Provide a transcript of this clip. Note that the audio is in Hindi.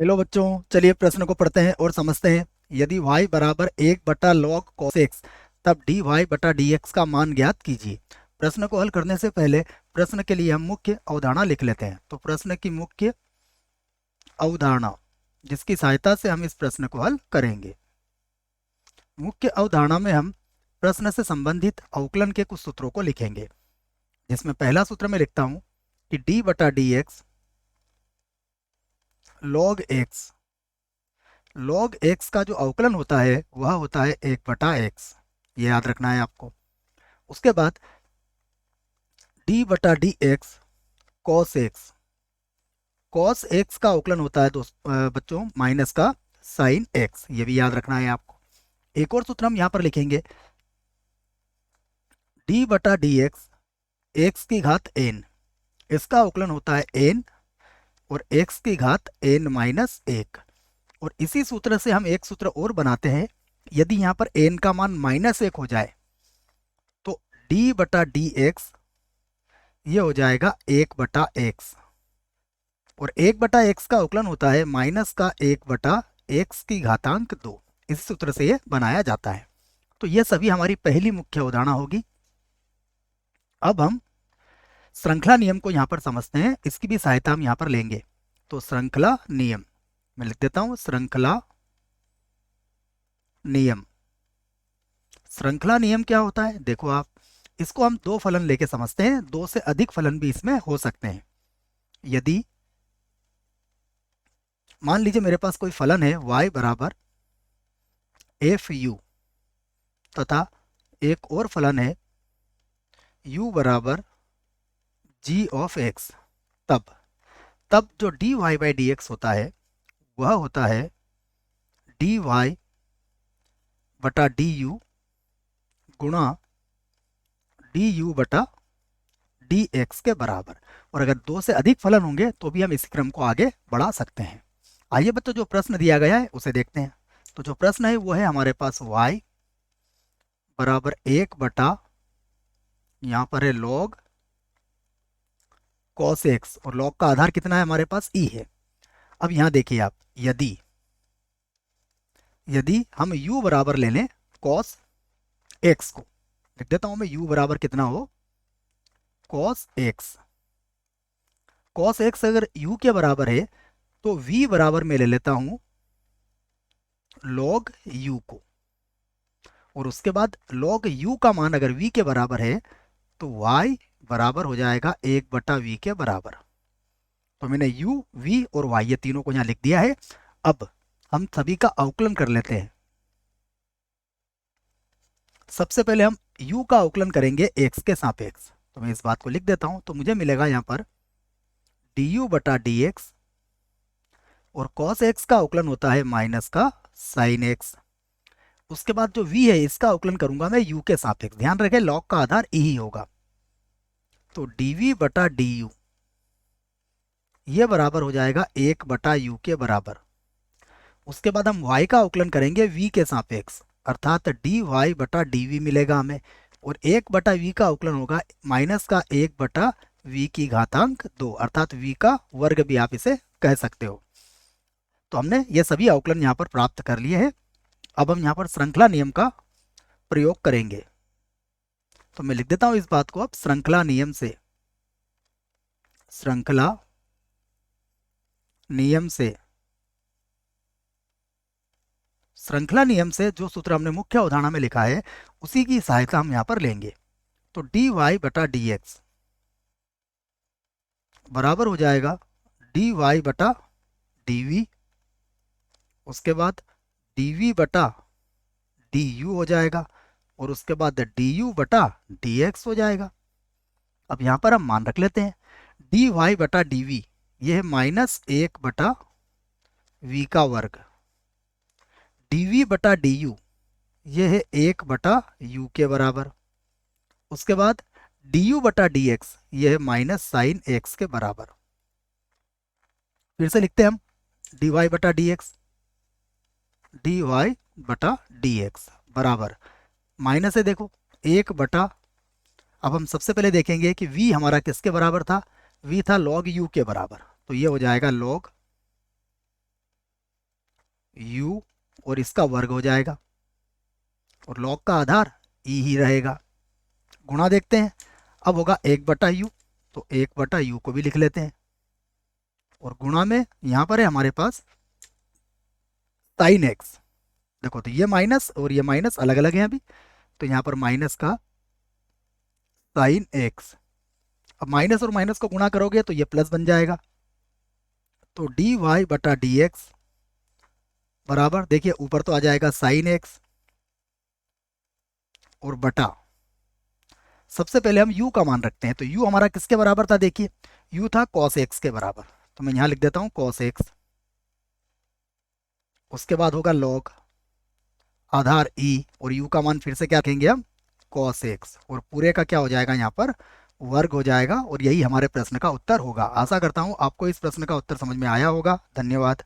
हेलो बच्चों, चलिए प्रश्न को पढ़ते हैं और समझते हैं। यदि y बराबर 1/log cos x, तब dy बटा dx का मान ज्ञात कीजिए। प्रश्न को हल करने से पहले प्रश्न के लिए हम मुख्य अवधारणा लिख लेते हैं। तो प्रश्न की मुख्य अवधारणा, जिसकी सहायता से हम इस प्रश्न को हल करेंगे। मुख्य अवधारणा में हम प्रश्न से संबंधित अवकलन के कुछ सूत्रों को लिखेंगे, जिसमें पहला सूत्र मैं लिखता हूं कि d बटा D x log x, log x का जो अवकलन होता है वह होता है 1/x। ये याद रखना है आपको। उसके बाद d बटा D x cos x, cos x का अवकलन होता है बच्चों माइनस का साइन एक्स। ये भी याद रखना है आपको। एक और सूत्र हम यहाँ पर लिखेंगे, d बटा डी एक्स एक्स की घात n, इसका अवकलन होता है n और x की घात n माइनस 1। और इसी सूत्र से हम एक सूत्र और बनाते हैं। यदि यहाँ पर n का मान -1 हो जाए तो d बटा डी एक्स ये हो जाएगा 1/x, और 1/x का अवकलन होता है माइनस का 1/x की घातांक 2। इस सूत्र से ये बनाया जाता है। तो ये सभी हमारी पहली मुख्य अवधारणा होगी। अब हम श्रृंखला नियम को यहाँ पर समझते हैं, इसकी भी सहायता हम यहाँ पर लेंगे। तो श्रृंखला नियम मैं लिख देता हूं, श्रृंखला नियम। श्रृंखला नियम क्या होता है? देखो आप, इसको हम दो फलन लेके समझते हैं, दो से अधिक फलन भी इसमें हो सकते हैं। यदि मान लीजिए मेरे पास कोई फलन है y बराबर एफ यू, तथा एक और फलन है u बराबर जी ऑफ एक्स, तब जो dy बाई डी एक्स होता है वह होता है dy बटा डी यू गुणा डी यू बटा डी एक्स के बराबर। और अगर दो से अधिक फलन होंगे तो भी हम इस क्रम को आगे बढ़ा सकते हैं। आइए बच्चों, जो प्रश्न दिया गया है उसे देखते हैं। तो जो प्रश्न है वो है हमारे पास y बराबर 1 बटा, यहाँ पर है log cos x, और log का आधार कितना है हमारे पास? e है। अब यहाँ देखिए आप, यदि हम u बराबर ले लें cos x को, लिख देता हूं मैं u बराबर कितना हो, cos x। cos x अगर u के बराबर है तो v बराबर मैं ले लेता हूं log u को, और उसके बाद log u का मान अगर v के बराबर है तो y बराबर हो जाएगा 1/v के बराबर। तो मैंने u, v और y ये तीनों को यहाँ लिख दिया है। अब हम सभी का अवकलन कर लेते हैं। सबसे पहले हम u का अवकलन करेंगे x के सापेक्ष। तो मैं इस बात को लिख देता हूं। तो मुझे मिलेगा यहाँ पर du बटा डी एक्स, और cos x का अवकलन होता है माइनस का sin x। उसके बाद जो v है इसका अवकलन करूंगा मैं u के सापेक्ष। ध्यान रखें log का आधार e ही होगा। तो dv बटा du ये बराबर हो जाएगा 1/u के बराबर। उसके बाद हम y का अवकलन करेंगे v के सापेक्ष, अर्थात dy बटा dv मिलेगा हमें, और 1/v का अवकलन होगा माइनस का 1/v की घातांक 2, अर्थात v का वर्ग भी आप इसे कह सकते हो। तो हमने ये सभी अवकलन यहाँ पर प्राप्त कर लिए हैं। अब हम यहाँ पर श्रृंखला नियम का प्रयोग करेंगे। तो मैं लिख देता हूं इस बात को। अब श्रृंखला नियम से श्रृंखला नियम से जो सूत्र हमने मुख्य अवधारणा में लिखा है उसी की सहायता हम यहाँ पर लेंगे। तो dy बटा डी एक्स बराबर हो जाएगा dy बटा dv, उसके बाद dv बटा du हो जाएगा, और उसके बाद du बटा dx हो जाएगा। अब यहाँ पर हम मान रख लेते हैं, dy बटा dv ये है -1/v का वर्ग, dv बटा du ये है 1/u के बराबर, उसके बाद du बटा dx ये है माइनस साइन x के बराबर। फिर से लिखते हैं हम, dy बटा dx बराबर माइनस है, देखो 1/। अब हम सबसे पहले देखेंगे कि v हमारा किसके बराबर था? v था log u के बराबर। तो ये हो जाएगा log u और इसका वर्ग हो जाएगा और log का आधार e ही रहेगा। गुणा देखते हैं, अब होगा 1/u, तो 1/u को भी लिख लेते हैं और गुणा में यहाँ पर है हमारे पास साइन एक्स। देखो तो ये माइनस और ये माइनस अलग अलग हैं अभी, तो यहाँ पर माइनस का साइन एक्स। अब माइनस और माइनस को गुणा करोगे तो ये प्लस बन जाएगा, तो dy/dx बराबर, देखिए ऊपर तो आ जाएगा साइन एक्स और बटा, सबसे पहले हम u का मान रखते हैं, तो u हमारा किसके बराबर था, देखिए u था cos x के बराबर, तो मैं यहाँ लिख देता हूँ cos x। उसके बाद होगा log आधार e और u का मान फिर से क्या रखेंगे हम, cos x, और पूरे का क्या हो जाएगा यहाँ पर वर्ग हो जाएगा, और यही हमारे प्रश्न का उत्तर होगा। आशा करता हूँ आपको इस प्रश्न का उत्तर समझ में आया होगा। धन्यवाद।